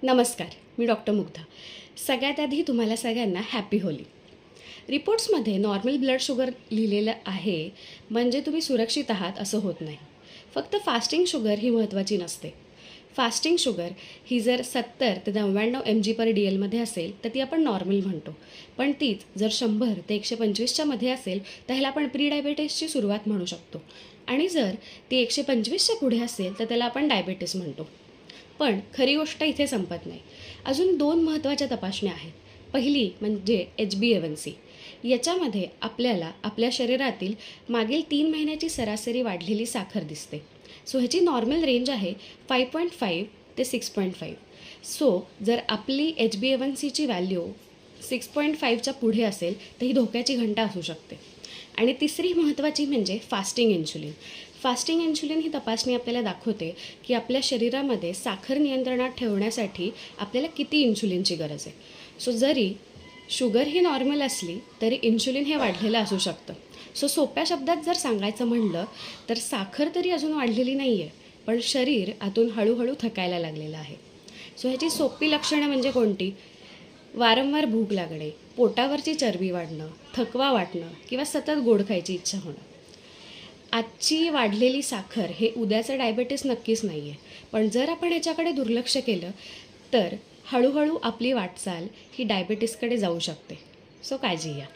नमस्कार, मी डॉक्टर मुग्धा. सगळ्यात आधी तुम्हाला सगळ्यांना हॅपी होली. रिपोर्ट्समध्ये नॉर्मल ब्लड शुगर लिहिलेलं आहे म्हणजे तुम्ही सुरक्षित आहात असं होत नाही. फक्त फास्टिंग शुगर ही महत्त्वाची नसते. फास्टिंग शुगर ही जर 70 ते 99 mg/dl असेल तर ती आपण नॉर्मल म्हणतो. पण तीच जर 100 ते 125च्या मध्ये असेल तर ह्याला आपण प्री डायबेटिसची सुरुवात म्हणू शकतो. आणि जर ती 125च्या पुढे असेल तर त्याला आपण डायबेटिस म्हणतो. पण खरी गोष्ट इथे संपत नाही. अजून 2 महत्त्वाच्या तपासण्या आहेत. पहिली म्हणजे HbA1c. याच्यामध्ये आपल्याला आपल्या शरीरातील मागील 3 महिन्याची सरासरी वाढलेली साखर दिसते. सो ह्याची नॉर्मल रेंज आहे 5.5 ते 6.5. सो जर आपली HbA1cची व्हॅल्यू 6.5च्या पुढे असेल तर ही धोक्याची घंटा असू शकते. आणि तिसरी महत्त्वाची म्हणजे फास्टिंग इन्शुलिन. फास्टिंग इन्शुलिन ही तपासणी आपल्याला दाखवते की आपल्या शरीरामध्ये साखर नियंत्रणात ठेवण्यासाठी आपल्याला किती इन्शुलिनची गरज आहे. सो जरी शुगर ही नॉर्मल असली तरी इन्शुलिन हे वाढलेलं असू शकतं. सो सोप्या शब्दात जर सांगायचं म्हणलं तर साखर तरी अजून वाढलेली नाही आहे, पण शरीर आतून हळूहळू थकायला लागलेलं आहे. सो ह्याची सोपी लक्षणं म्हणजे कोणती? वारंवार भूक लागणे, पोटावरची चरबी वाढणं, थकवा वाटणं किंवा सतत गोड खायची इच्छा होणं. आजची वाढलेली साखर हे उद्याचं डायबेटीस नक्कीच नाही आहे. पण जर आपण ह्याच्याकडे दुर्लक्ष केलं तर हळूहळू आपली वाटचाल ही डायबेटीसकडे जाऊ शकते. सो काळजी घ्या.